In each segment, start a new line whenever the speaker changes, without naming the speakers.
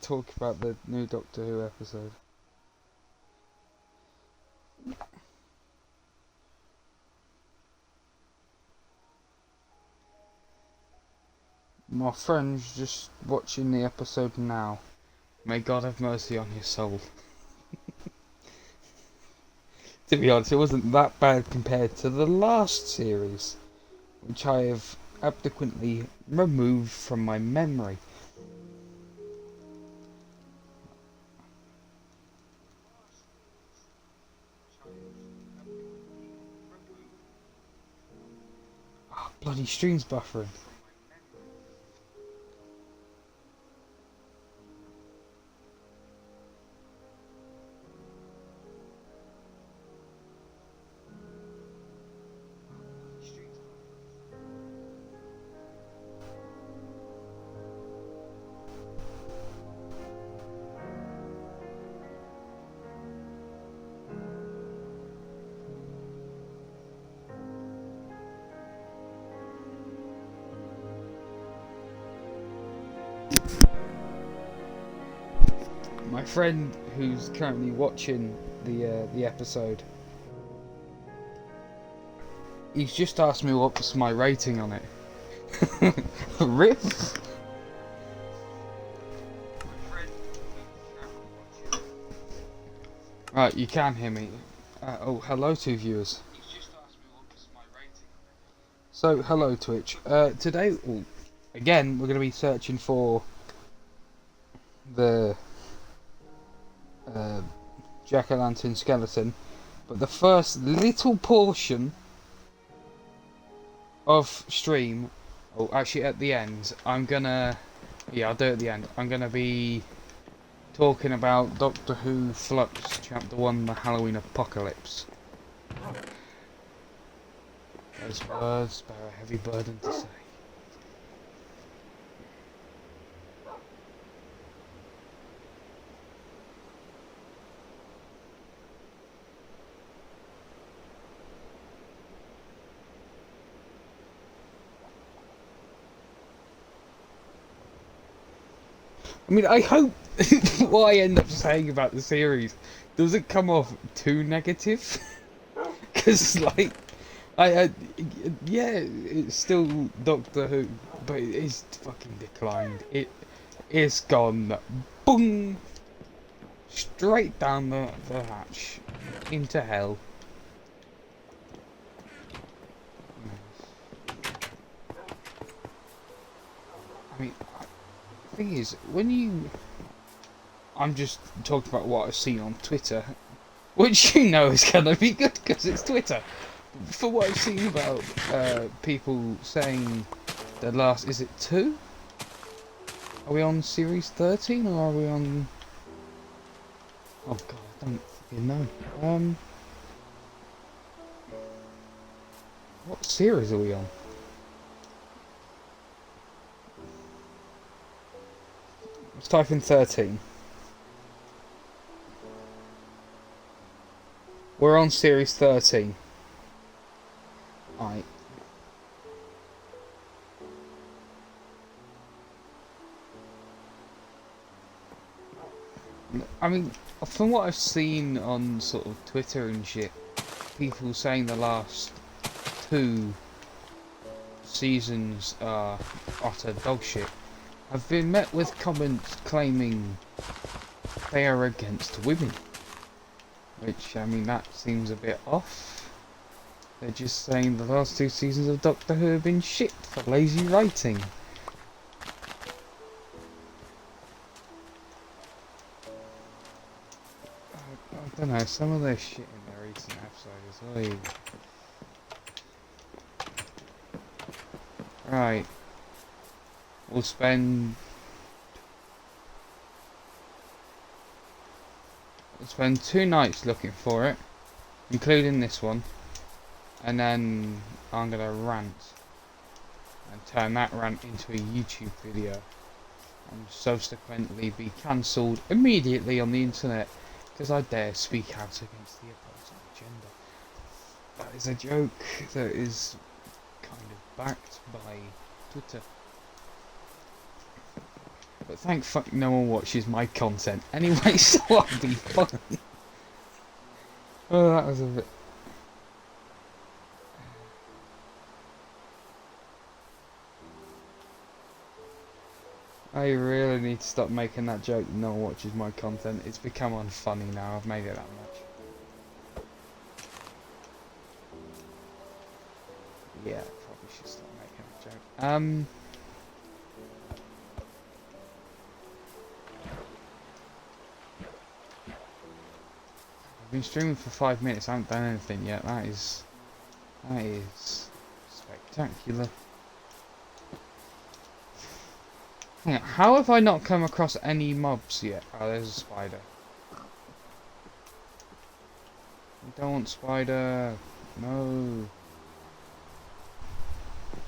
talk about the new Doctor Who episode. My friend's just watching the episode now. May God have mercy on his soul. To be honest, it wasn't that bad compared to the last series, which I have abdiquently removed from my memory. Oh, bloody stream's buffering. My friend who's currently watching the episode, he's just asked me what's my rating on it. Rip. Right, you can hear me. Oh, hello to viewers. So, hello Twitch. Today, again, we're going to be searching for the Jack-o'-lantern skeleton, but the first little portion of stream, oh, actually at the end, I'll do it at the end. I'm gonna be talking about Doctor Who Flux Chapter 1, The Halloween Apocalypse. Those words bear a heavy burden to say. I mean, I hope what I end up saying about the series doesn't come off too negative. Because, like, yeah, it's still Doctor Who, but it is fucking declined. It's gone, boom, straight down the hatch, into hell. I mean, the thing is, I'm just talking about what I've seen on Twitter, which you know is gonna be good because it's Twitter. For what I've seen about people saying the last, is it 2? Are we on series 13 or are we on? Oh god, I don't fucking know. What series are we on? Let's type in 13. We're on series 13. Right. I mean, from what I've seen on sort of Twitter and shit, people saying the last 2 seasons are utter dog shit. I've been met with comments claiming they are against women. Which, I mean, that seems a bit off. They're just saying the last 2 seasons of Doctor Who have been shit for lazy writing. I don't know, some of their shit in their recent episodes. Right. We'll spend 2 nights looking for it, including this one, and then I'm gonna rant and turn that rant into a YouTube video and subsequently be cancelled immediately on the internet because I dare speak out against the opposing agenda. That is a joke that is kind of backed by Twitter. But thank fuck no one watches my content anyway, so I'll be fine. Oh, that was a bit... I really need to stop making that joke that no one watches my content. It's become unfunny now, I've made it that much. Yeah, probably should stop making that joke. I've been streaming for 5 minutes, I haven't done anything yet. That is spectacular. Hang on, how have I not come across any mobs yet? Oh, there's a spider. I don't want spider. No.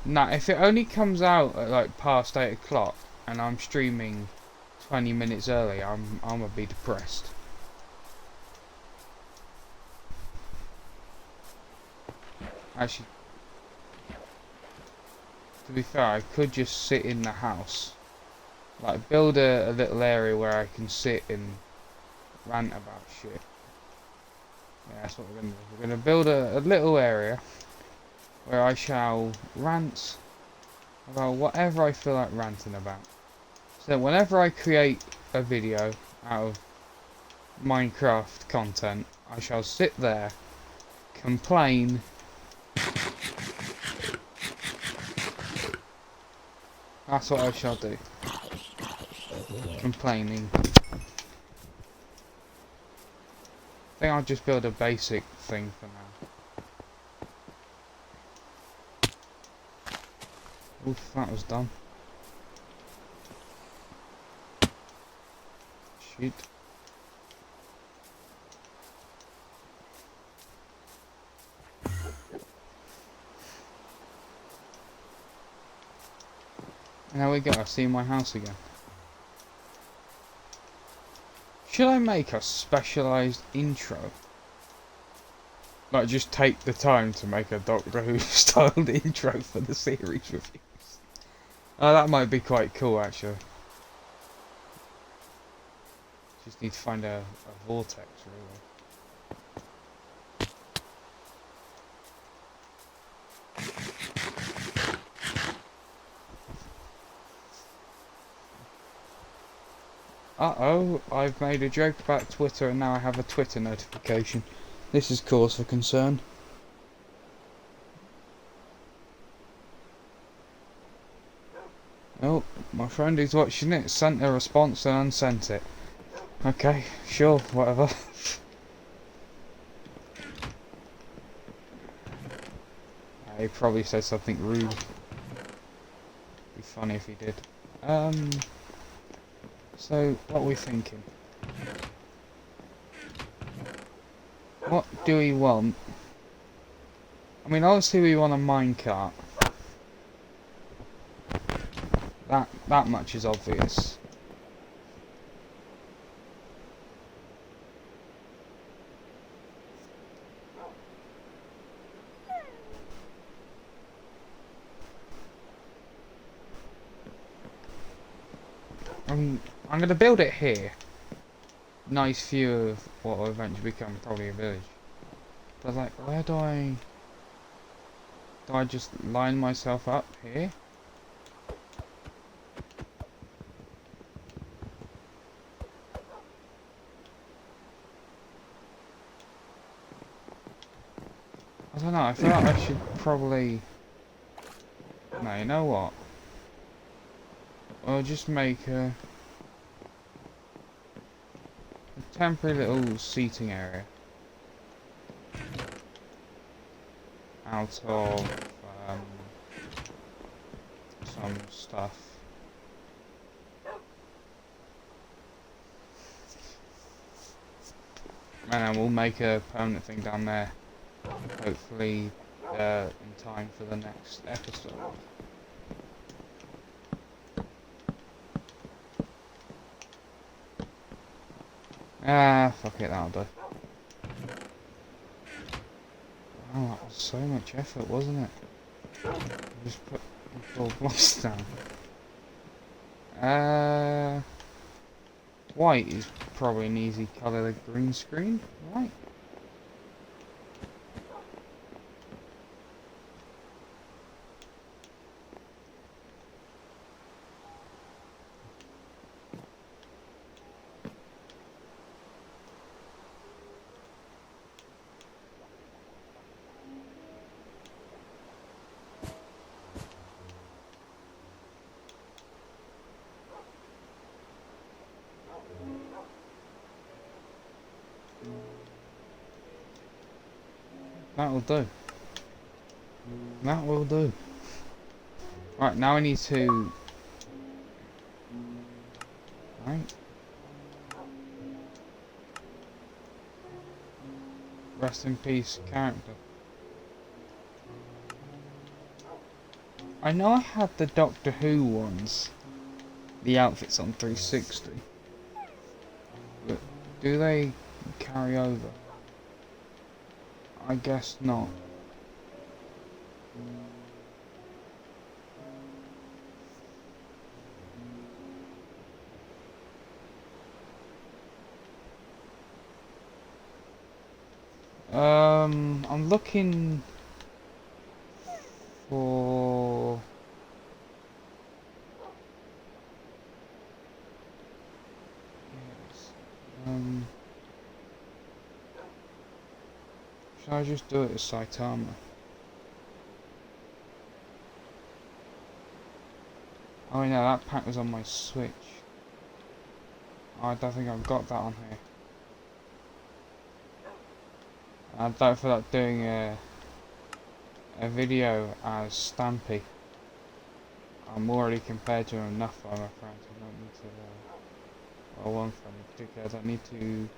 Nah, if it only comes out at like past 8 o'clock and I'm streaming 20 minutes early, I'm gonna be depressed. Actually, to be fair, I could just sit in the house. Like, build a little area where I can sit and rant about shit. Yeah, that's what we're gonna do. We're gonna build a little area where I shall rant about whatever I feel like ranting about. So whenever I create a video out of Minecraft content, I shall sit there, complain, that's what I shall do. Complaining. I think I'll just build a basic thing for now. Oof, that was done. Shit. And there we go, I see my house again. Should I make a specialised intro? Like, just take the time to make a Doctor Who styled intro for the series reviews. Oh, that might be quite cool, actually. Just need to find a vortex, really. Uh-oh, I've made a joke about Twitter and now I have a Twitter notification. This is cause for concern. Oh, my friend who's watching it sent a response and unsent it. Okay, sure, whatever. He probably said something rude. Be funny if he did. So, what are we thinking? What do we want? I mean, obviously we want a minecart. That much is obvious. I'm going to build it here. Nice view of what will eventually become probably a village. But like, where do I... Do I just line myself up here? I don't know, I feel like I should probably... No, you know what? I'll just make a temporary little seating area out of some stuff. And then we'll make a permanent thing down there, hopefully in time for the next episode. Ah, fuck it, that'll do. Oh, that was so much effort, wasn't it? Just put 4 blocks down. Uh, white is probably an easy colour to green screen, right? That will do. That will do. Right, now I need to... Right. Rest in peace character. I know I had the Doctor Who ones. The outfits on 360. But do they carry over? I guess not. I'm looking for... Yes. Should I just do it as Saitama? Oh no, that pack was on my Switch. I don't think I've got that on here. I don't feel like doing a video as Stampy. I'm already compared to him enough by my friends. I don't need to, well, one friend in particular, I don't need to,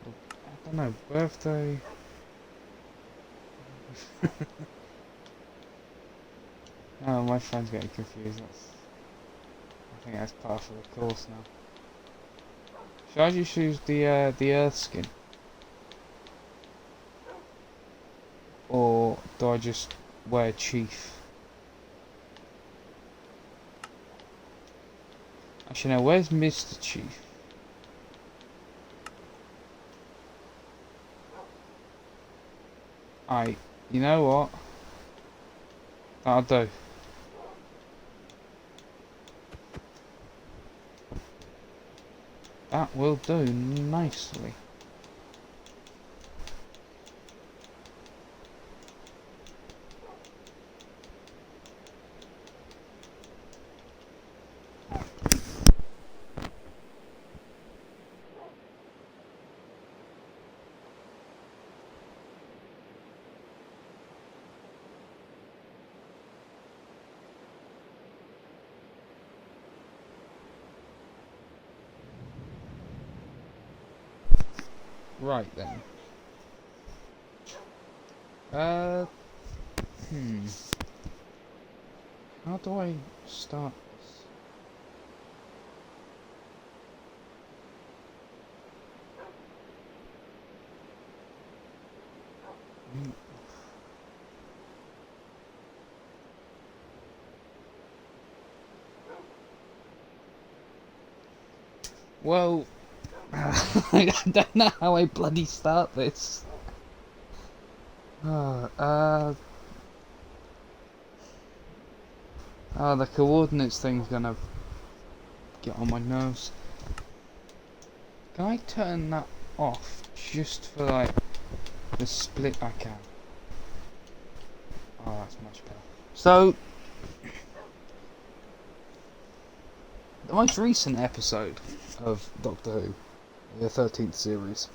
I don't know, birthday. Oh, my friend's getting confused. I think that's part of the course now. Should I just use the Earth skin? Or do I just wear Chief? Actually no, where's Mr. Chief? You know what? That'll do. That will do nicely. Right then. How do I start this? Well, I don't know how I bloody start this. The coordinates thing's gonna get on my nerves. Can I turn that off just for like the split I can? Oh, that's much better. So, the most recent episode of Doctor Who, the 13th series,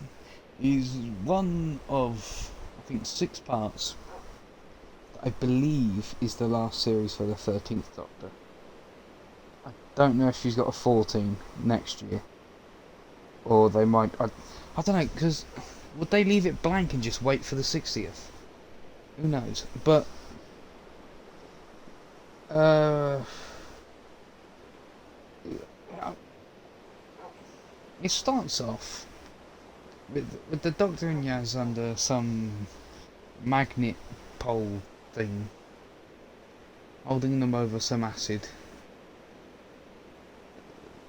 is one of, I think, 6 parts. I believe is the last series for the 13th Doctor. I don't know if she's got a 14 next year. Or they might... I don't know, because would they leave it blank and just wait for the 60th? Who knows? But... it starts off with the Doctor and Yaz under some magnet pole thing, holding them over some acid,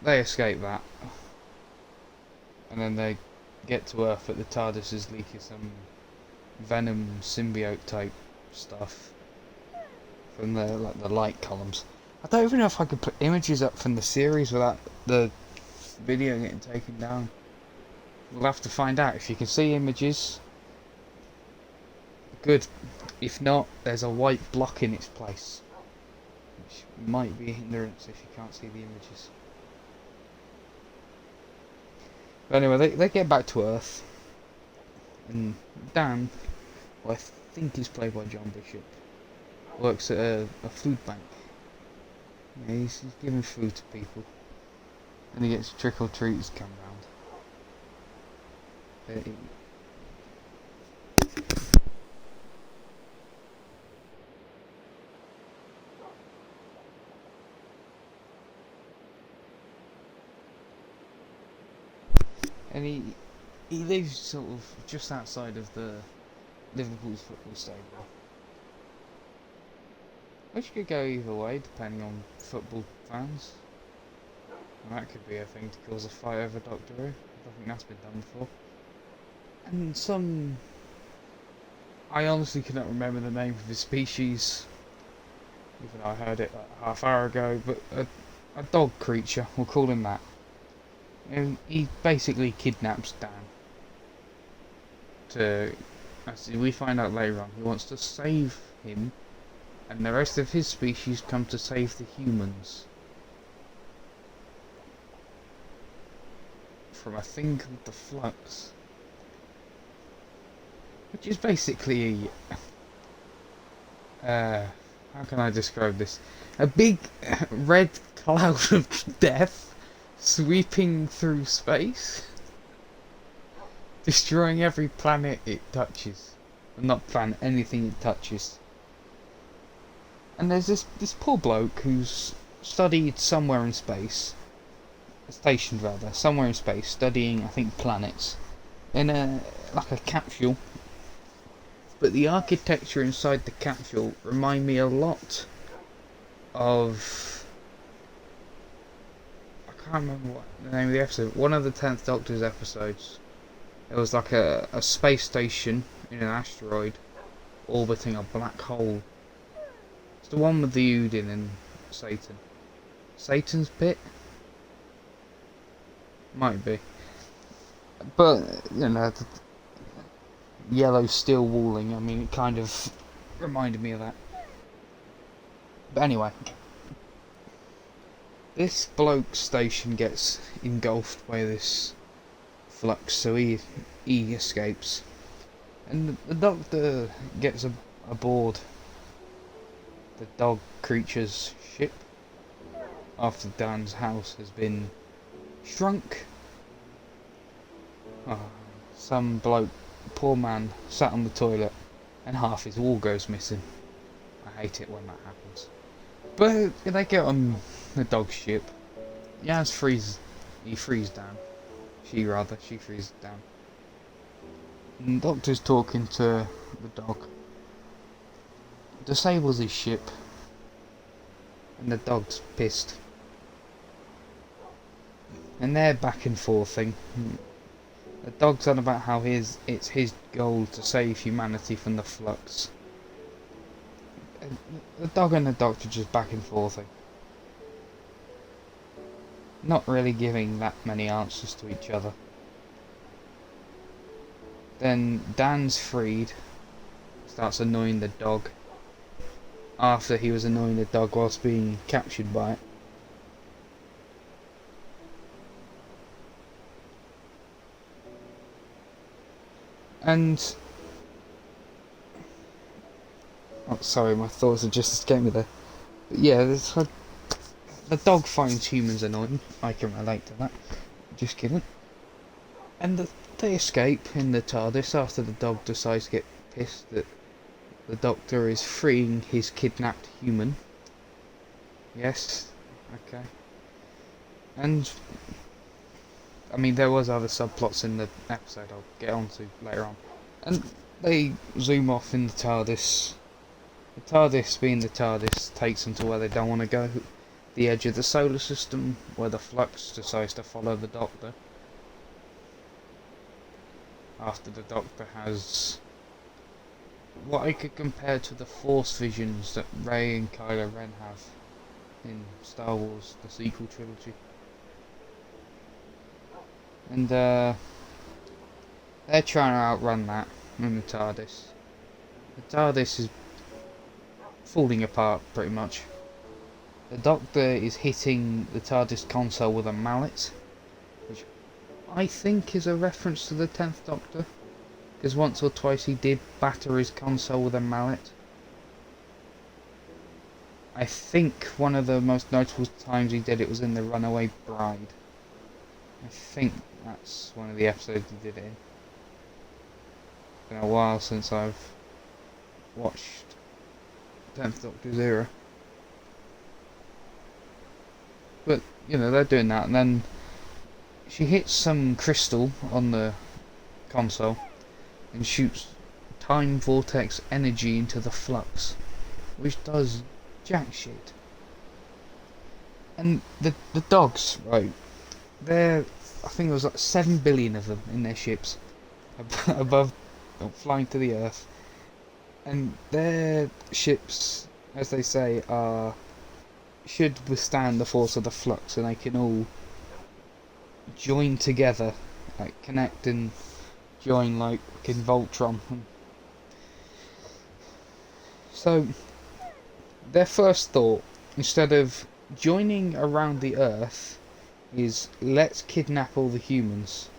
they escape that, and then they get to Earth, but the TARDIS is leaking some Venom symbiote type stuff from the light columns. I don't even know if I could put images up from the series without the video getting taken down. We'll have to find out. If you can see images, good. If not, there's a white block in its place, which might be a hindrance if you can't see the images. But anyway, they get back to Earth, and Dan, who I think is played by John Bishop, works at a food bank. Yeah, he's giving food to people, and he gets trick-or-treaters come round. And he lives sort of just outside of the Liverpool's football stadium, which could go either way depending on football fans. And that could be a thing to cause a fight over Doctor Who. I don't think that's been done before. And I honestly cannot remember the name of his species, even though I heard it like half hour ago, but a dog creature, we'll call him that. And he basically kidnaps Dan. As we find out later on, he wants to save him, and the rest of his species come to save the humans from a thing called the Flux, which is basically how can I describe this? A big red cloud of death sweeping through space, destroying every planet it touches. Well, not planet, anything it touches. And there's this poor bloke who's studied somewhere in space, stationed rather, somewhere in space, studying, I think, planets, in a capsule. But the architecture inside the capsule remind me a lot of, I can't remember what the name of the episode, one of the 10th Doctor's episodes. It was like a space station in an asteroid orbiting a black hole. It's the one with the Udin and Satan. Satan's Pit? Might be. But, you know, the yellow steel walling, I mean, it kind of reminded me of that. But anyway, this bloke's station gets engulfed by this flux, so he escapes. And the Doctor gets aboard the dog creature's ship after Dan's house has been shrunk. Some bloke, poor man, sat on the toilet and half his wall goes missing. I hate it when that happens. But they get on the dog's ship. Yaz he frees down. She frees down. And the Doctor's talking to the dog. Disables his ship. And the dog's pissed. And they're back and forthing. The dog's on about how it's his goal to save humanity from the Flux. And the dog and the Doctor just back and forthing. Not really giving that many answers to each other. Then Dan's freed. Starts annoying the dog. After he was annoying the dog whilst being captured by it. And oh, sorry, my thoughts are just escaping me there. But yeah, the dog finds humans annoying. I can relate to that. Just kidding. And they escape in the TARDIS after the dog decides to get pissed that the Doctor is freeing his kidnapped human. Yes, okay. And I mean, there was other subplots in the episode I'll get onto later on. And they zoom off in the TARDIS. The TARDIS, being the TARDIS, takes them to where they don't want to go. the edge of the solar system, where the Flux decides to follow the Doctor. After the Doctor has what I could compare to the Force visions that Rey and Kylo Ren have in Star Wars, the sequel trilogy. And they're trying to outrun that in the TARDIS. The TARDIS is falling apart pretty much. The Doctor is hitting the TARDIS console with a mallet, which I think is a reference to the 10th Doctor, because once or twice he did batter his console with a mallet. I think one of the most notable times he did it was in The Runaway Bride. I think that's one of the episodes he did it in. It's been a while since I've watched 10th Doctor's era. But, you know, they're doing that, and then she hits some crystal on the console and shoots time vortex energy into the Flux, which does jack shit. And the dogs, right, I think it was like 7 billion of them in their ships above, flying to the Earth, and their ships, as they say, should withstand the force of the Flux, and they can all join together, like connect and join like in Voltron. So their first thought, instead of joining around the Earth, is let's kidnap all the humans.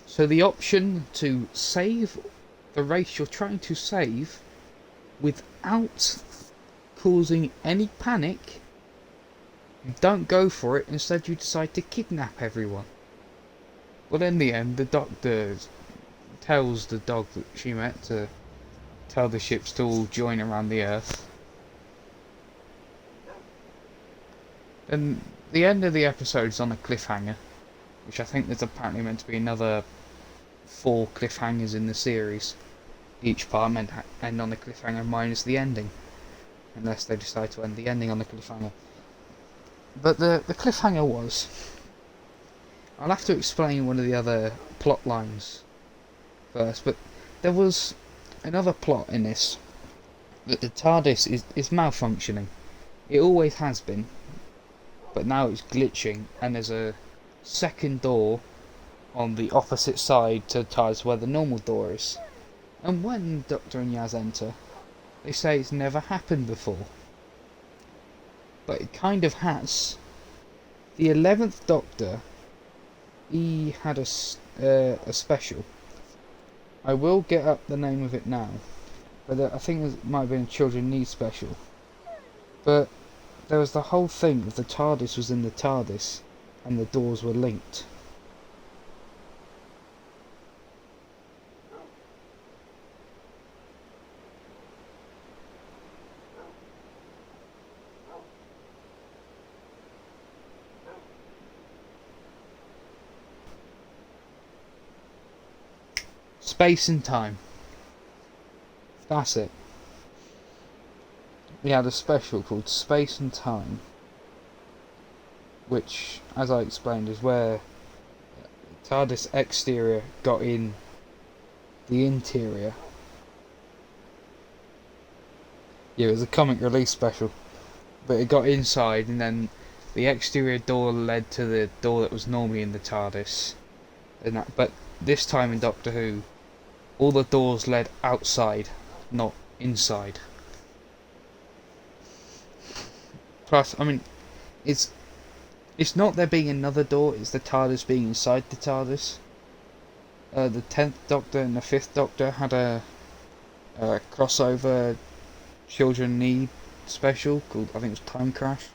So the option to save the race you're trying to save without causing any panic, you don't go for it. Instead you decide to kidnap everyone. Well, in the end, the Doctor tells the dog that she met to tell the ships to all join around the Earth. And the end of the episode is on a cliffhanger, which I think there's apparently meant to be another 4 cliffhangers in the series. Each part meant to end on a cliffhanger minus the ending, unless they decide to end the ending on the cliffhanger. But the cliffhanger was... I'll have to explain one of the other plot lines first, but there was another plot in this, that the TARDIS is malfunctioning. It always has been, but now it's glitching, and there's a second door on the opposite side to the TARDIS where the normal door is. And when Doctor and Yaz enter, they say it's never happened before. But it kind of has. The 11th Doctor, he had a special. I will get up the name of it now, but I think it might have been a Children Need special. But there was the whole thing of the TARDIS was in the TARDIS, and the doors were linked. Space and time. That's it. We had a special called Space and Time, which, as I explained, is where TARDIS exterior got in the interior. Yeah, it was a comic release special, but it got inside, and then the exterior door led to the door that was normally in the TARDIS. And that, but this time in Doctor Who, all the doors led outside, not inside. Plus, I mean, it's not there being another door, it's the TARDIS being inside the TARDIS. The 10th Doctor and the 5th Doctor had a crossover Children Need special called, I think it was Time Crash,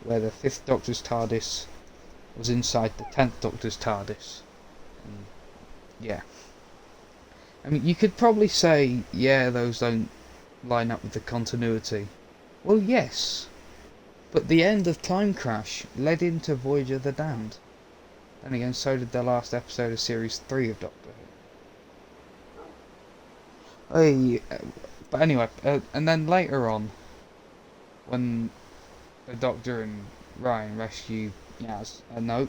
where the 5th Doctor's TARDIS was inside the 10th Doctor's TARDIS. And yeah. I mean, you could probably say, yeah, those don't line up with the continuity. Well, yes. But the end of Time Crash led into Voyager the Damned. Then again, so did the last episode of Series 3 of Doctor Who. But anyway, and then later on, when the Doctor and Ryan rescue Yaz. No,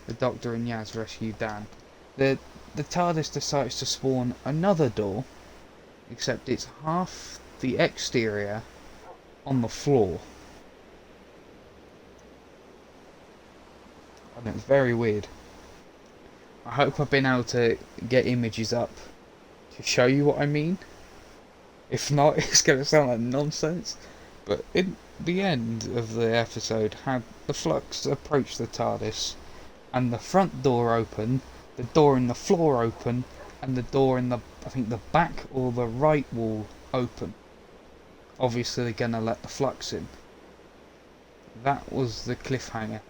the Doctor and Yaz rescue Dan. The the TARDIS decides to spawn another door, except it's half the exterior on the floor. And it's very weird. I hope I've been able to get images up to show you what I mean. If not, it's going to sound like nonsense. But in the end of the episode, had the Flux approach the TARDIS, and the front door open, the door in the floor open, and the door in the, I think the back or the right wall open. Obviously they're going to let the Flux in. That was the cliffhanger.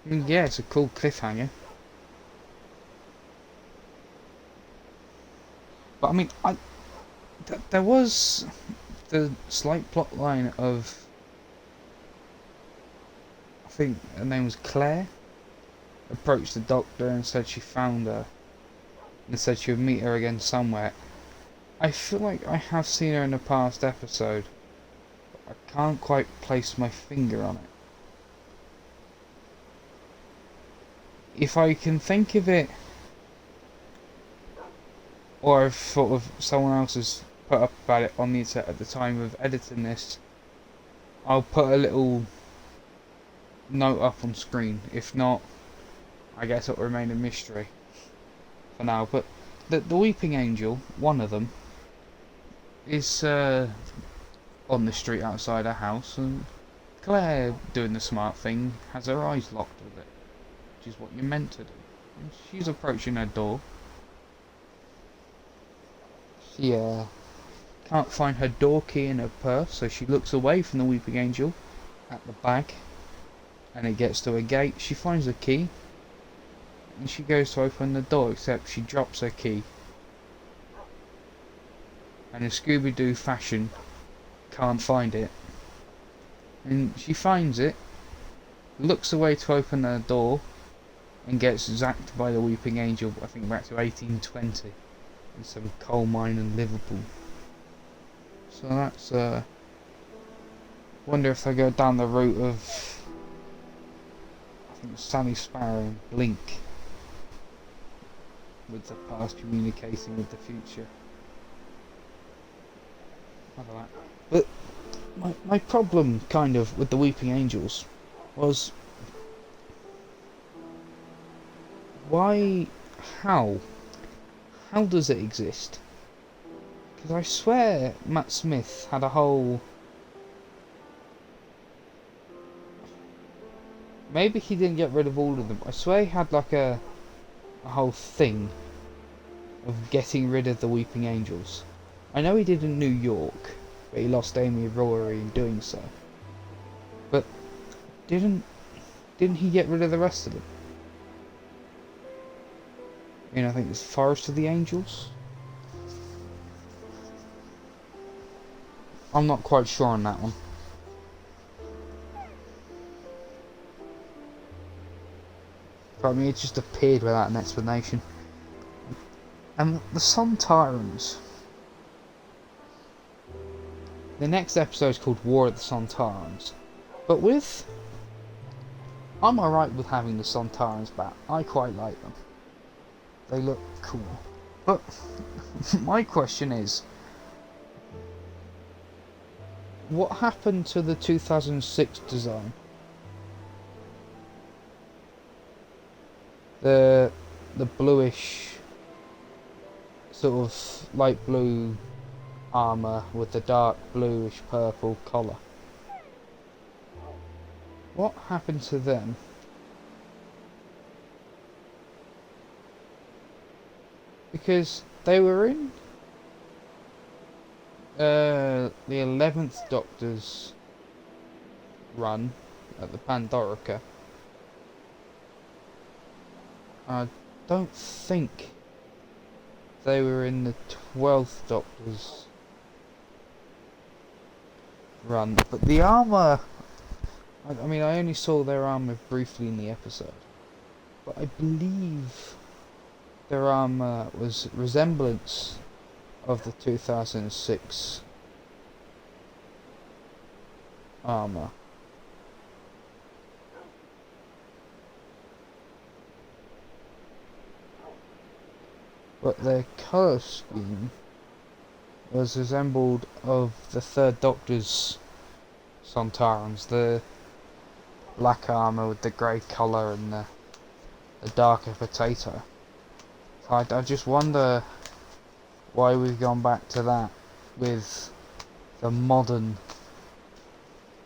I mean, yeah, it's a cool cliffhanger. But I mean, there was the slight plot line of, I think her name was Claire, approached the Doctor and said she found her, and said she would meet her again somewhere. I feel like I have seen her in a past episode, but I can't quite place my finger on it. If I can think of it, or if sort of someone else has put up about it on the internet at the time of editing this, I'll put a little note up on screen. If not, I guess it'll remain a mystery for now. But the Weeping Angel, one of them, is on the street outside her house, and Claire, doing the smart thing, has her eyes locked with it, which is what you're meant to do. And she's approaching her door. She can't find her door key in her purse, so she looks away from the Weeping Angel at the bag, and it gets to a gate. She finds the key, and she goes to open the door, except she drops her key, and in Scooby-Doo fashion, can't find it. And she finds it, looks away to open her door, and gets zapped by the Weeping Angel, I think back to 1820, in some coal mine in Liverpool. So that's, wonder if they go down the route of, I think Sally Sparrow and Blink, with the past communicating with the future. I don't know. But my problem, kind of, with the Weeping Angels was, why, how does it exist? Because I swear Matt Smith had a whole, maybe he didn't get rid of all of them, I swear he had like a whole thing of getting rid of the Weeping Angels. I know he did in New York, but he lost Amy Rory in doing so. But didn't he get rid of the rest of them? I mean, I think it's Forest of the Angels. I'm not quite sure on that one. But I mean, it just appeared without an explanation. And the Sontarans. The next episode is called War of the Sontarans. But I'm alright with having the Sontarans back. I quite like them. They look cool. But my question is, what happened to the 2006 design? The bluish, sort of light blue armour with the dark bluish purple collar. What happened to them? Because they were in the 11th Doctor's run at the Pandorica. I don't think they were in the 12th Doctor's run, but the armour, I mean, I only saw their armour briefly in the episode, but I believe their armour was resemblance of the 2006 armor. But their colour scheme was resembled of the Third Doctor's Sontarans, the black armour with the grey colour and the darker potato. I just wonder why we've gone back to that with the modern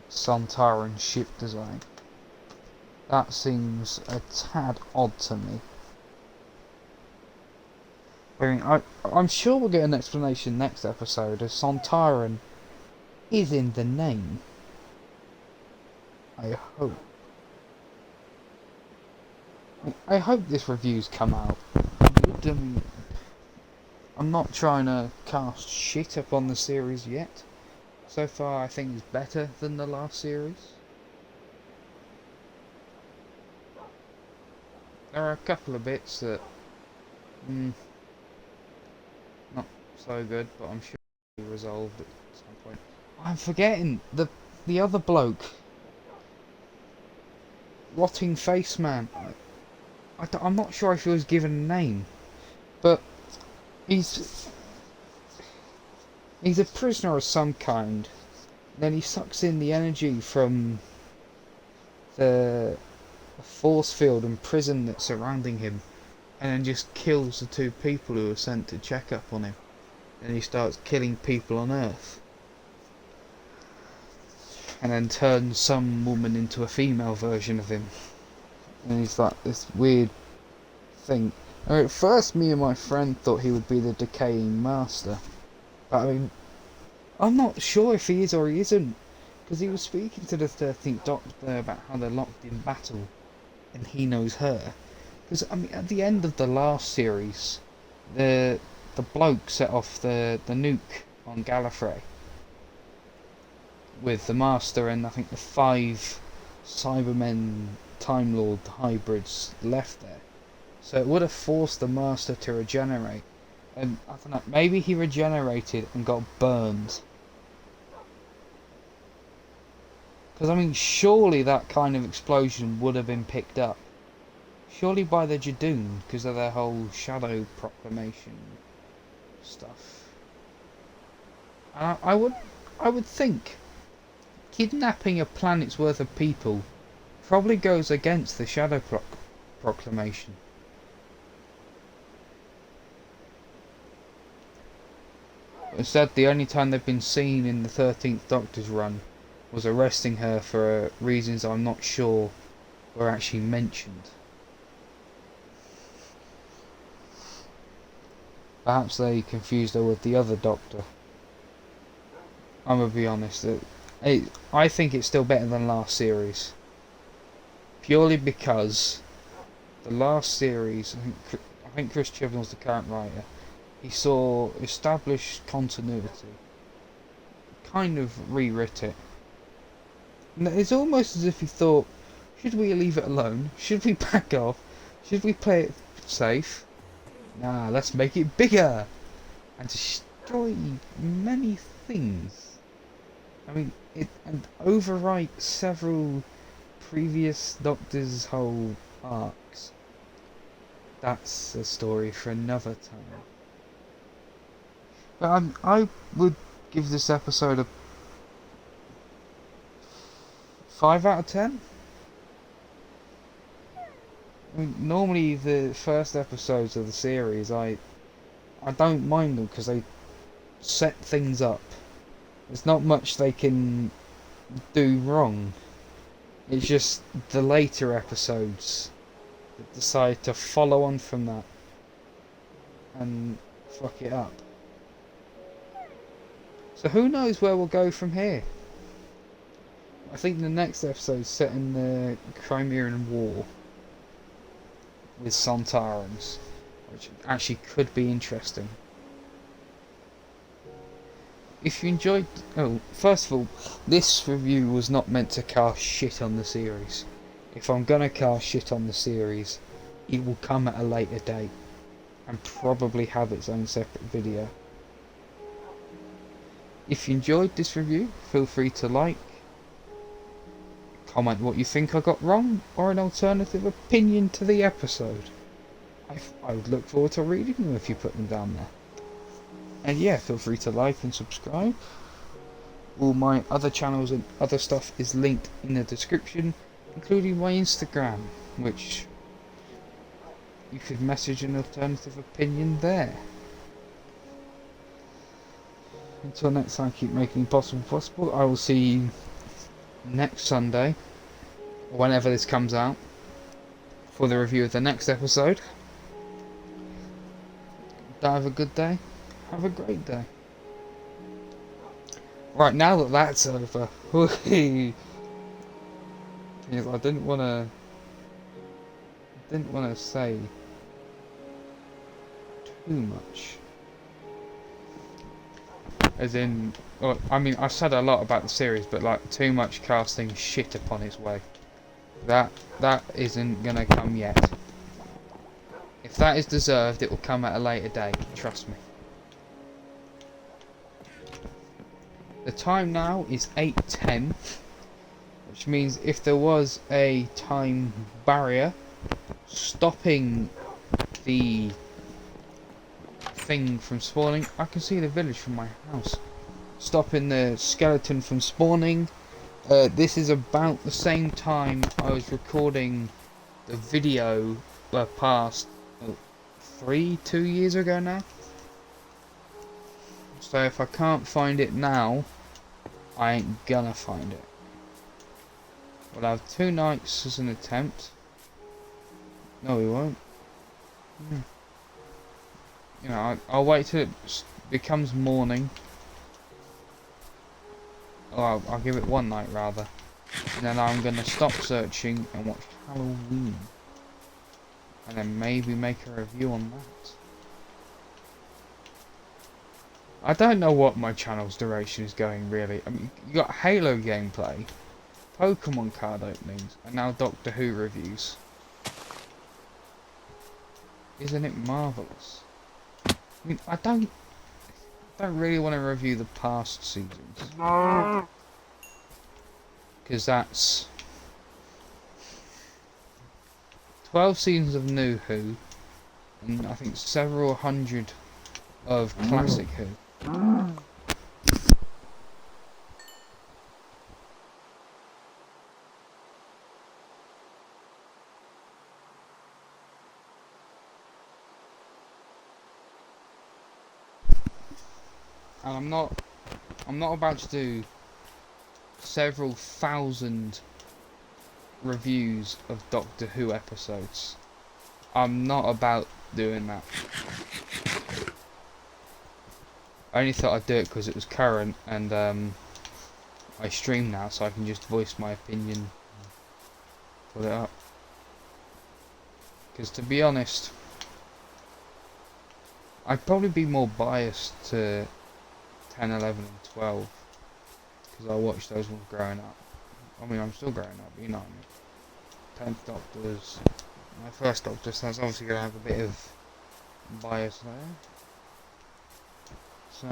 Sontaran ship design. That seems a tad odd to me. I mean, I'm sure we'll get an explanation next episode, as Sontaran is in the name. I hope. I hope this review's come out. I'm not trying to cast shit upon the series yet. So far I think it's better than the last series. There are a couple of bits that not so good, but I'm sure it'll be resolved at some point. I'm forgetting the other bloke. Rotting Face Man. I'm not sure if he was given a name, but he's a prisoner of some kind. Then he sucks in the energy from the force field and prison that's surrounding him, and then just kills the two people who are sent to check up on him. And he starts killing people on Earth, and then turns some woman into a female version of him. And he's like this weird thing. I mean, at first me and my friend thought he would be the decaying master, but I mean, I'm not sure if he is or he isn't, because he was speaking to the 13th Doctor about how they're locked in battle and he knows her. Because I mean, at the end of the last series, the bloke set off the nuke on Gallifrey with the Master and I think the 5 Cybermen Time Lord hybrids left there. So it would have forced the Master to regenerate. And I don't know, maybe he regenerated and got burned. Because I mean, surely that kind of explosion would have been picked up. Surely by the Judoon, because of their whole shadow proclamation stuff. And I would think kidnapping a planet's worth of people probably goes against the shadow proclamation. Instead, the only time they've been seen in the 13th Doctor's run was arresting her for reasons I'm not sure were actually mentioned. Perhaps they confused her with the other Doctor. I'm gonna be honest, I think it's still better than last series. Purely because the last series, I think Chris Chibnall's the current writer, he saw established continuity, kind of rewrit it. And it's almost as if he thought, should we leave it alone? Should we back off? Should we play it safe? Nah, let's make it bigger and destroy many things. I mean, and overwrite several previous Doctor's whole arcs. That's a story for another time. But I would give this episode a 5 out of 10. I mean, normally the first episodes of the series, I don't mind them because they set things up. There's not much they can do wrong. It's just the later episodes that decide to follow on from that and fuck it up. So who knows where we'll go from here? I think the next episode's set in the Crimean War with Sontarans, which actually could be interesting. If you enjoyed... Oh, first of all, this review was not meant to cast shit on the series. If I'm gonna cast shit on the series, it will come at a later date and probably have its own separate video. If you enjoyed this review, feel free to like, comment what you think I got wrong, or an alternative opinion to the episode. I would look forward to reading them if you put them down there. And yeah, feel free to like and subscribe. All my other channels and other stuff is linked in the description, including my Instagram, which you could message an alternative opinion there. Until next time, keep making impossible possible. I will see you next Sunday, or whenever this comes out, for the review of the next episode. Have a good day. Have a great day. Right, now that that's over, yes, I didn't want to say too much. As in, well, I mean, I said a lot about the series, but like too much casting shit upon its way. That isn't gonna come yet. If that is deserved, it will come at a later date. Trust me. The time now is 8:10, which means if there was a time barrier stopping the thing from spawning, I can see the village from my house. Stopping the skeleton from spawning. This is about the same time I was recording the video past 2 years ago now. So if I can't find it now, I ain't gonna find it. We'll have 2 nights as an attempt. No, we won't. You know, I'll wait till it becomes morning. Oh, I'll give it 1 night rather. And then I'm gonna stop searching and watch Halloween. And then maybe make a review on that. I don't know what my channel's duration is going really. I mean, you got Halo gameplay, Pokemon card openings, and now Doctor Who reviews. Isn't it marvellous? I mean, I don't really want to review the past seasons. Because that's 12 seasons of New Who, and I think several hundred of Classic Who. And I'm not about to do several thousand reviews of Doctor Who episodes. I'm not about doing that. I only thought I'd do it because it was current, and I stream now, so I can just voice my opinion and put it up. Because to be honest, I'd probably be more biased to 10, 11 and 12, because I watched those ones growing up. I mean, I'm still growing up, you know what I mean. 10th Doctor's my first Doctor, so that's obviously going to have a bit of bias there. So,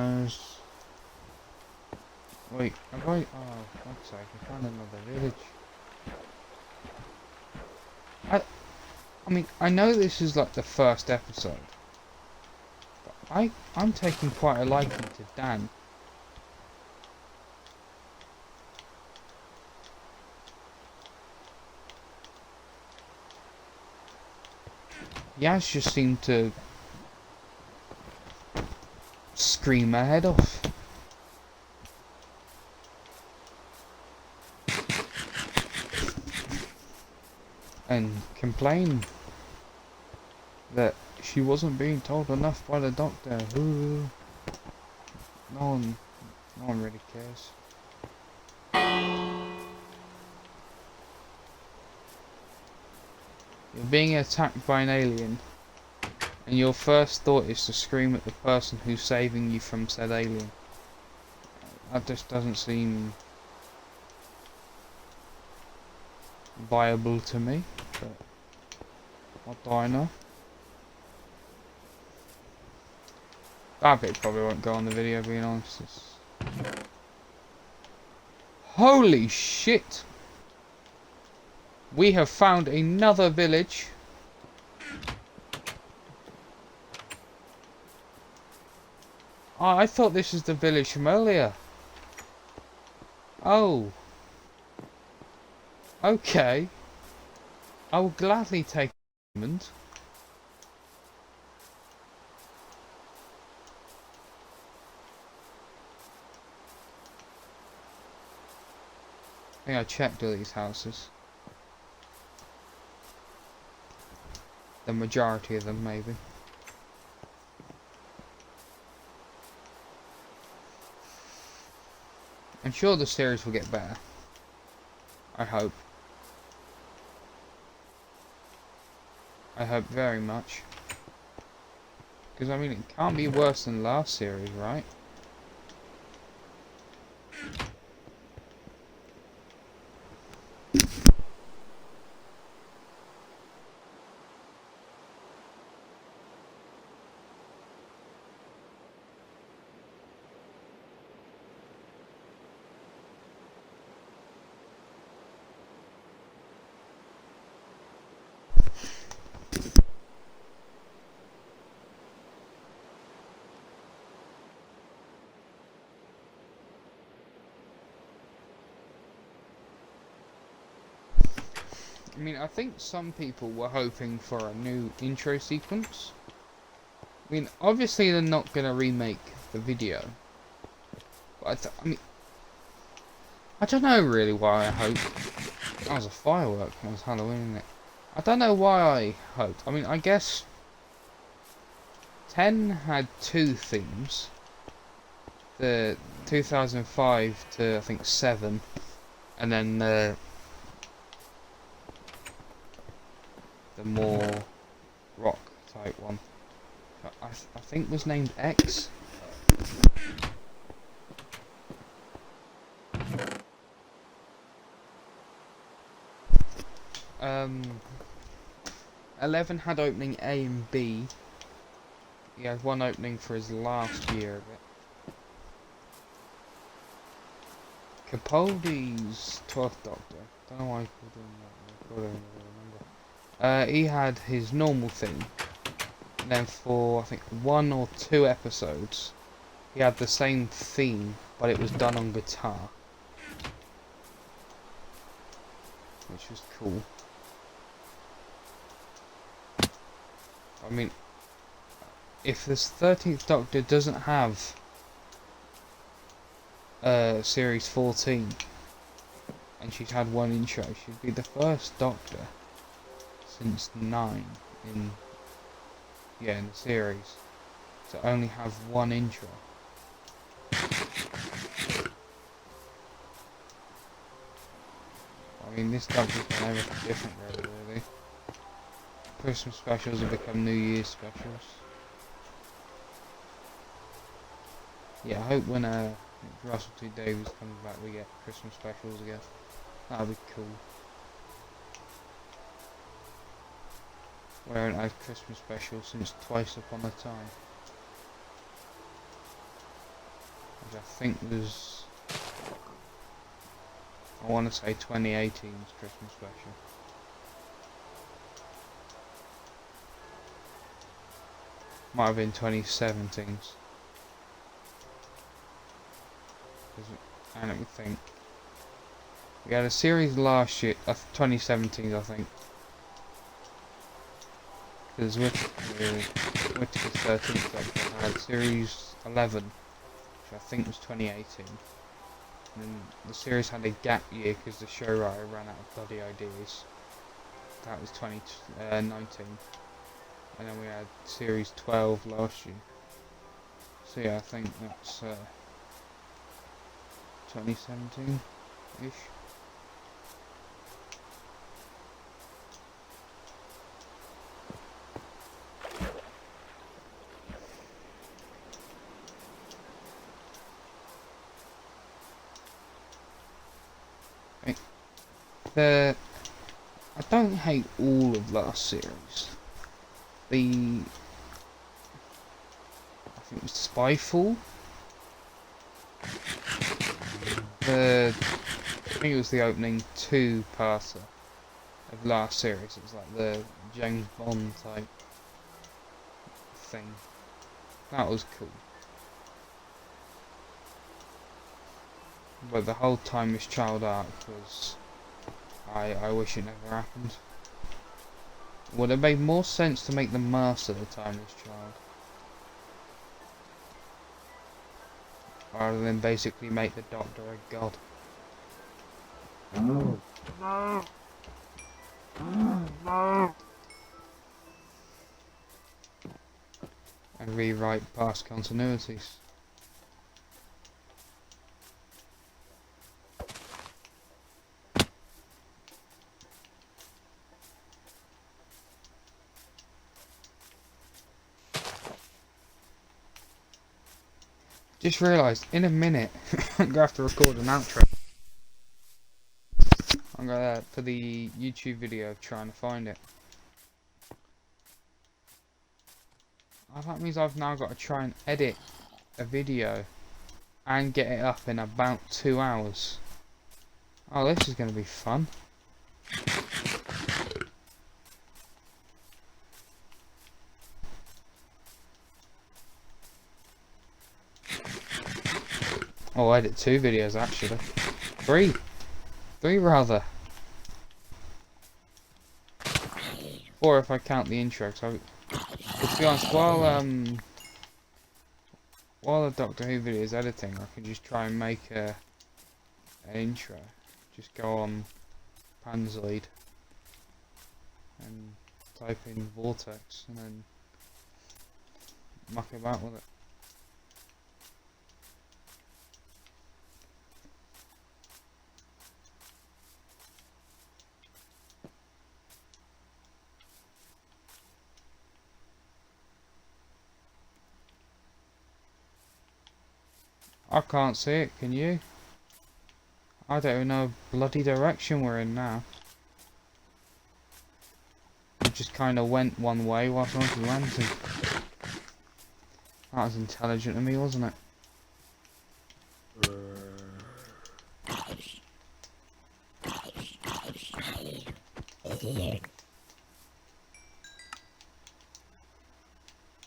wait, have I, oh, fuck's sake, I found another village. I mean, I know this is like the first episode, but I'm taking quite a liking to Dan. Yaz just seemed to scream her head off. And complain that she wasn't being told enough by the doctor. Ooh. No one really cares. You're being attacked by an alien, and your first thought is to scream at the person who's saving you from said alien. That just doesn't seem viable to me, but what do I know? That bit probably won't go on the video, being honest. Holy shit! We have found another village. Oh, I thought this was the village from earlier. Oh. Okay. I will gladly take a moment. I think I checked all these houses. The majority of them, maybe. I'm sure the series will get better. I hope. I hope very much. Because, I mean, it can't be worse than last series, right? I mean, I think some people were hoping for a new intro sequence. I mean, obviously they're not going to remake the video. But I mean, I don't know really why I hope. That was a firework. That was Halloween, isn't it? I don't know why I hoped. I mean, I guess 10 had two themes. The 2005 to, I think, 7. And then the more rock type one. I think was named X. Um, 11 had opening A and B. He had one opening for his last year of it. Capaldi's 12th Doctor. Don't know why I called him that. I don't remember. He had his normal thing. And then for, I think, 1 or 2 episodes, he had the same theme, but it was done on guitar. Which was cool. I mean, if this 13th Doctor doesn't have Series 14, and she's had one intro, she'd be the first Doctor since 9 in the series to only have one intro. I mean, this Doctor's done everything different really. Christmas specials have become New Year's specials. Yeah, I hope when Russell T Davies comes back we get Christmas specials again. That'll be cool. We haven't had Christmas specials since Twice Upon a Time. Which I think was, I want to say 2018's Christmas special. Might have been 2017's. And let me think. We had a series last year, 2017 I think. Because with the 13th Doctor, I had series 11, which I think was 2018. And then the series had a gap year because the show writer ran out of bloody ideas. That was 2019. And then we had series 12 last year. So yeah, I think that's 2017-ish. I don't hate all of last series. I think it was Spyfall. I think it was the opening 2-parter. of last series. It's like the James Bond type thing. That was cool. But the whole Timeless Child arc was... I wish it never happened. Would have made more sense to make the Master the Timeless Child, rather than basically make the Doctor a god.
No. No.
And rewrite past continuities. Just realised, in a minute, I'm going to have to record an outro. I'm going to, for the YouTube video of trying to find it. Oh, that means I've now got to try and edit a video and get it up in about 2 hours. Oh, this is going to be fun. Oh, I'll edit 2 videos actually. 3 rather. 4 if I count the intro. So, to be honest, while the Doctor Who video is editing, I can just try and make an intro. Just go on Panzoid and type in Vortex and then muck about with it. I can't see it, can you? I don't even know bloody direction we're in now. We just kind of went one way whilst I was ranting. That was intelligent of me, wasn't it?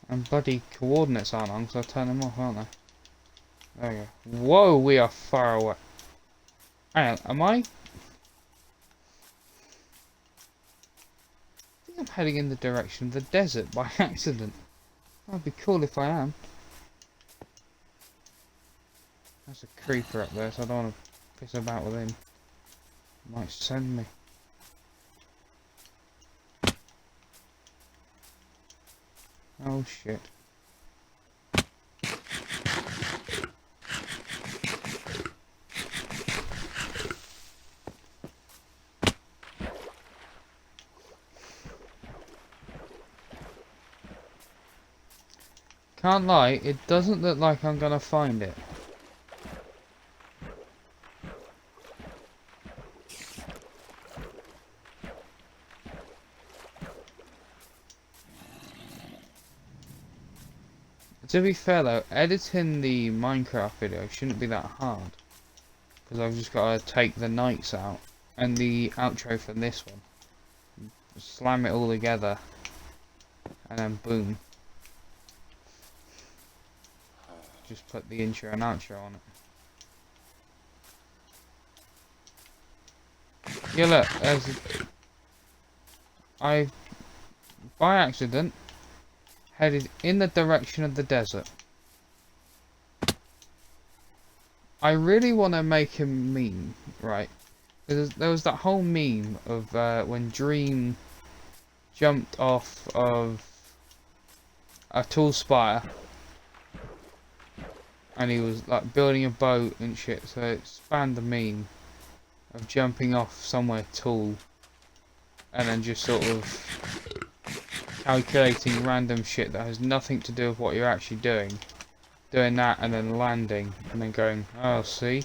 And bloody coordinates aren't on, so I turn them off, aren't they? There we go. Whoa, we are far away. Hang on, am I? I think I'm heading in the direction of the desert by accident. That'd be cool if I am. There's a creeper up there, so I don't want to piss about with him. He might send me. Oh shit. Can't lie, it doesn't look like I'm gonna find it. To be fair though, editing the Minecraft video shouldn't be that hard. Because I've just got to take the nights out. And the outro for this one. Slam it all together. And then boom. Just put the intro and outro on it. Yeah, look, I, by accident, headed in the direction of the desert. I really want to make a meme, right? There was that whole meme of when Dream jumped off of a tall spire. And he was like building a boat and shit, so it spanned the meme of jumping off somewhere tall and then just sort of calculating random shit that has nothing to do with what you're actually doing. Doing that and then landing and then going, oh, see?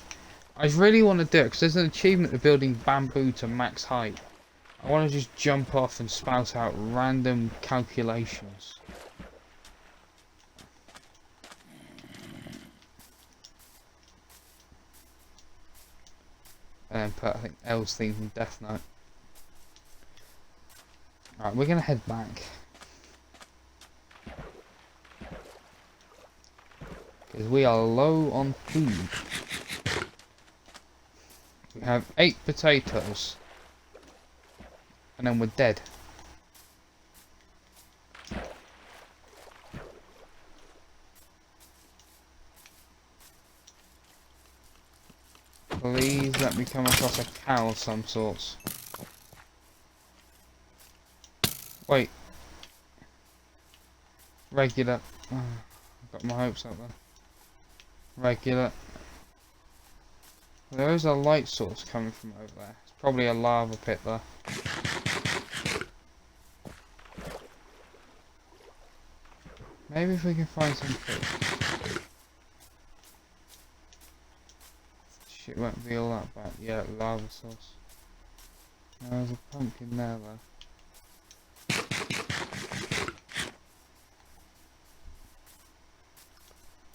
I really want to do it because there's an achievement of building bamboo to max height. I want to just jump off and spout out random calculations. And then put, I think, L's theme from Death Note. Alright, we're gonna head back. Because we are low on food. We have 8 potatoes. And then we're dead. Please let me come across a cow of some sorts. Wait. Regular. Oh, I've got my hopes up there. Regular. There is a light source coming from over there. It's probably a lava pit there. Maybe if we can find some food. Shit won't be all that bad. Yeah, lava source. There's a pumpkin there though.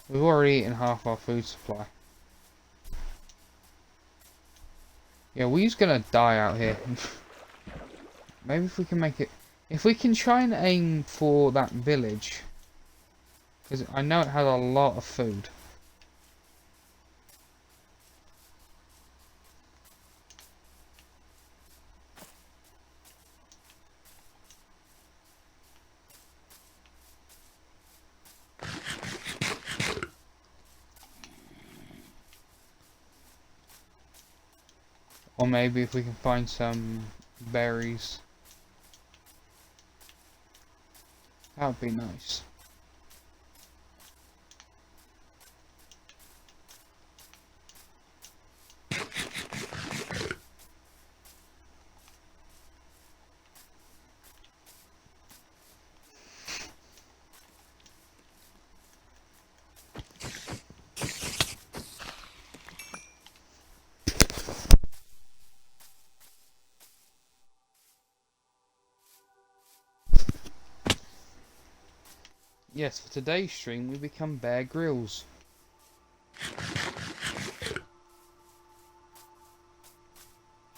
We've already eaten half our food supply. Yeah, we're just gonna die out here. Maybe if we can make it... If we can try and aim for that village. Because I know it has a lot of food. Or maybe if we can find some berries. That would be nice. Yes, for today's stream we become Bear Grylls.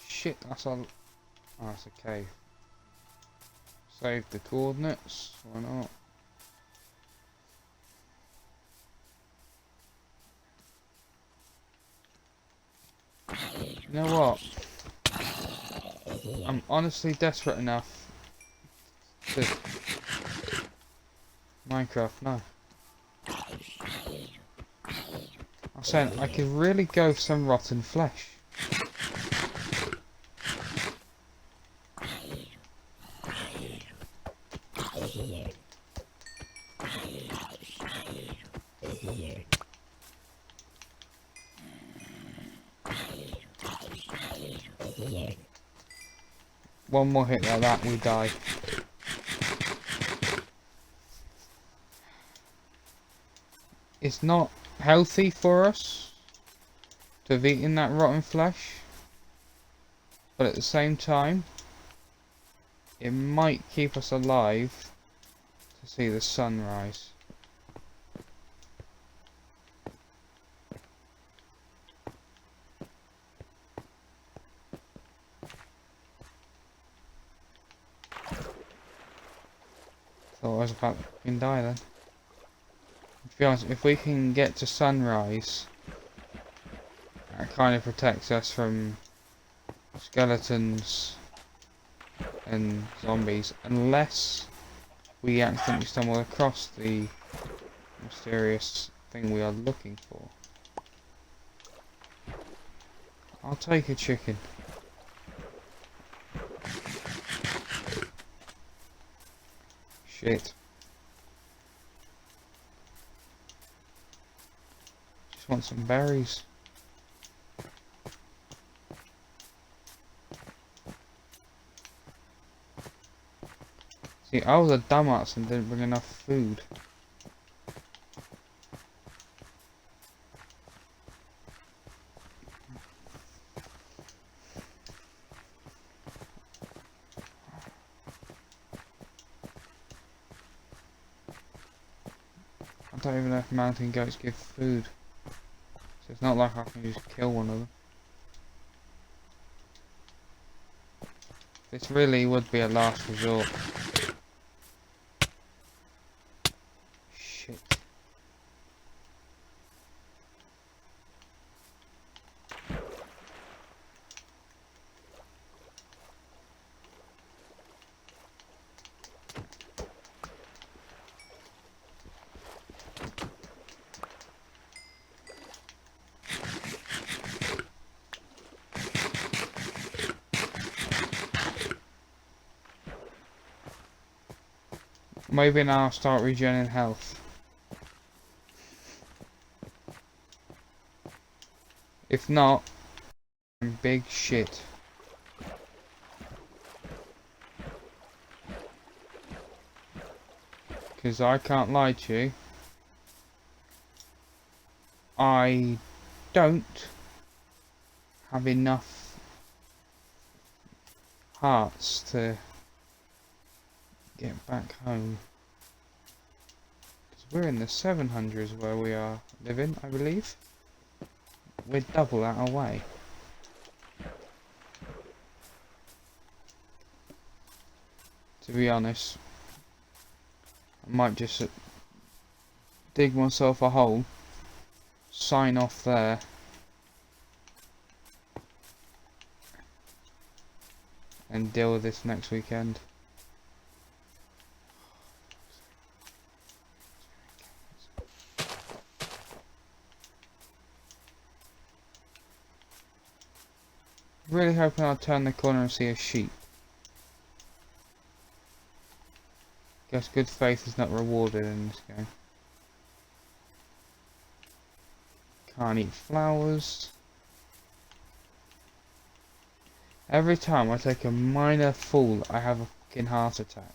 Shit, that's a... Oh, that's a cave. Save the coordinates, why not? You know what? I'm honestly desperate enough to... Minecraft, no. I'm saying I could really go for some rotten flesh. One more hit like that, we die. It's not healthy for us to have eaten that rotten flesh, but at the same time, it might keep us alive to see the sunrise. Thought I was about to fucking die then. To be honest, if we can get to sunrise, that kind of protects us from skeletons and zombies, unless we accidentally stumble across the mysterious thing we are looking for. I'll take a chicken. Shit. Just want some berries. See, I was a dumbass and didn't bring enough food. I don't even know if mountain goats give food. So it's not like I can just kill one of them. This really would be a last resort. Shit. Maybe now I'll start regenerating health. If not, I'm big shit. Because I can't lie to you, I don't have enough hearts to get back home. Because we're in the 700s where we are living, I believe. We're double that away. To be honest, I might just dig myself a hole, sign off there, and deal with this next weekend. Really hoping I'll turn the corner and see a sheep. Guess good faith is not rewarded in this game. Can't eat flowers. Every time I take a minor fall, I have a fucking heart attack.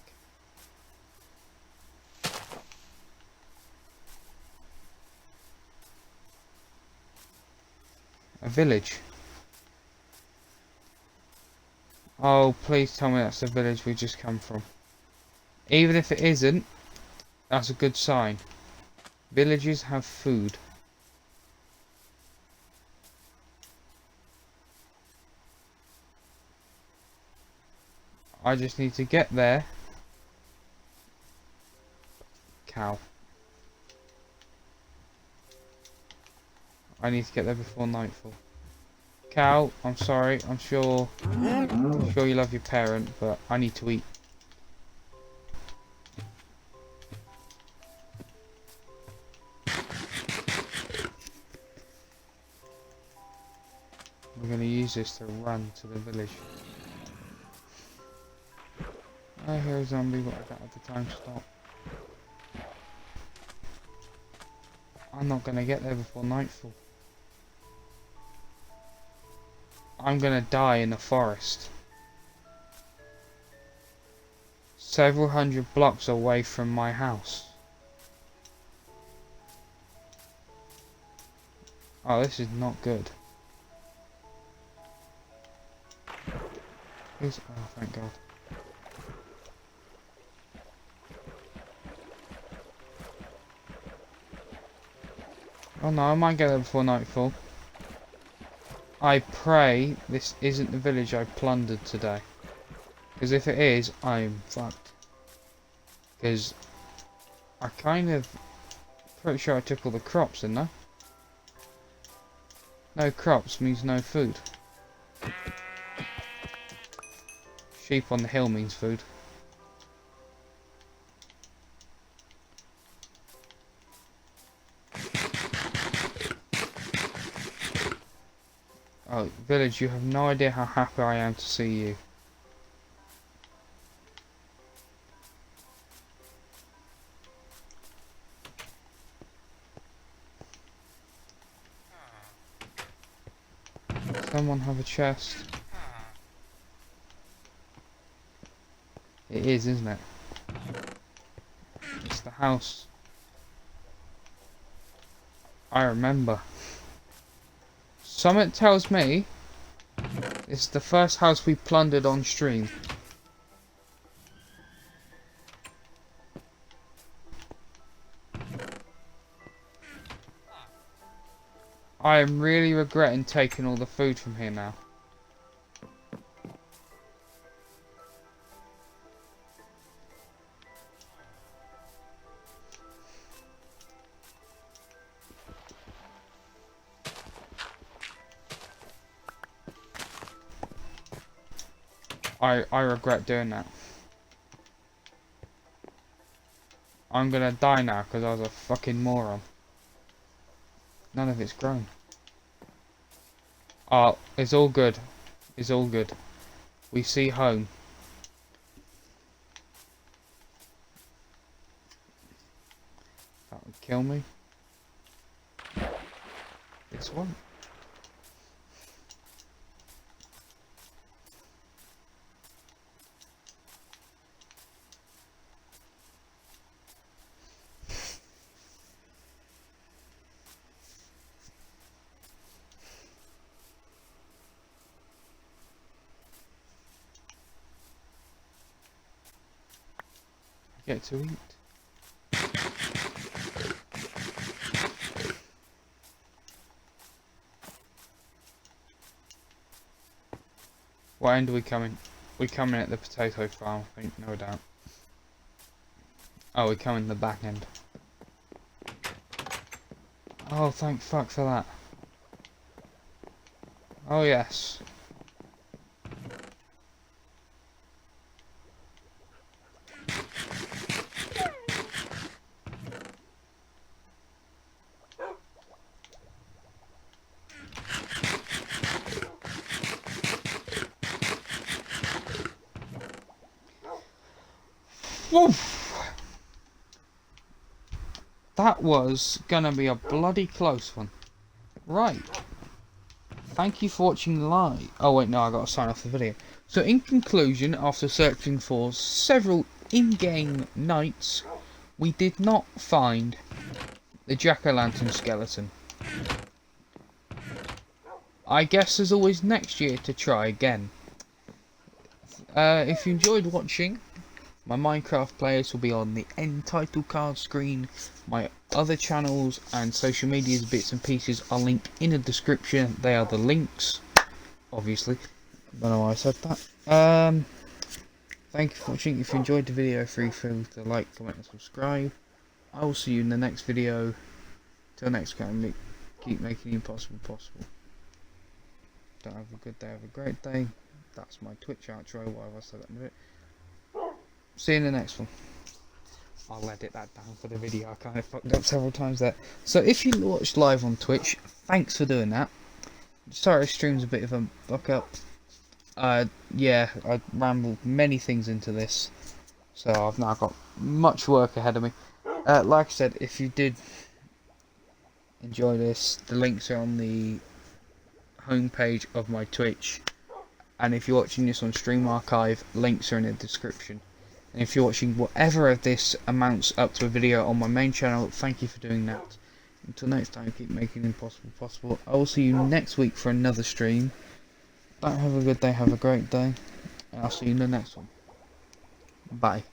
A village. Oh, please tell me that's the village we just come from. Even if it isn't, that's a good sign. Villages have food. I just need to get there. Cow. I need to get there before nightfall. Cow, I'm sorry, I'm sure you love your parent, but I need to eat. We're going to use this to run to the village. I hear a zombie, but I don't have the time to stop. I'm not going to get there before nightfall. I'm going to die in the forest. Several hundred blocks away from my house. Oh, this is not good. Oh, thank God. Oh no, I might get there before nightfall. I pray this isn't the village I plundered today. Because if it is, I'm fucked. Because I pretty sure I took all the crops, didn't I? No crops means no food. Sheep on the hill means food. Oh, village, you have no idea how happy I am to see you. Someone have a chest. It is, isn't it? It's the house I remember. Something tells me it's the first house we plundered on stream. I am really regretting taking all the food from here now. I regret doing that. I'm gonna die now because I was a fucking moron. None of it's grown. Oh, it's all good. It's all good. We see home. That would kill me. This one. Get to eat. What end are we coming? We coming at the potato farm, I think, no doubt. Oh, we coming the back end. Oh, thank fuck for that. Oh yes. Woof! That was gonna be a bloody close one. Right. Thank you for watching live. Oh wait, no, I gotta sign off the video. So in conclusion, after searching for several in-game nights, we did not find the jack-o'-lantern skeleton. I guess there's always next year to try again. If you enjoyed watching, my Minecraft playlists will be on the end title card screen. My other channels and social medias, bits and pieces, are linked in the description. They are the links, obviously. Don't know why I said that. Thank you for watching. If you enjoyed the video, feel free to like, comment and subscribe. I will see you in the next video. Till next time, keep making the impossible possible. Don't have a good day, have a great day. That's my Twitch outro. Why have I said that in a bit? See you in the next one. I'll edit that down for the video. I kind of fucked up several times there. So if you watched live on Twitch, thanks for doing that. Sorry, stream's a bit of a fuck up. Yeah, I rambled many things into this, so I've now got much work ahead of me. Like I said, if you did enjoy this, the links are on the homepage of my Twitch, and if you're watching this on Stream Archive, links are in the description. And if you're watching whatever of this amounts up to a video on my main channel, thank you for doing that. Until next time, keep making the impossible possible. I will see you next week for another stream. Have a good day, have a great day, and I'll see you in the next one. Bye.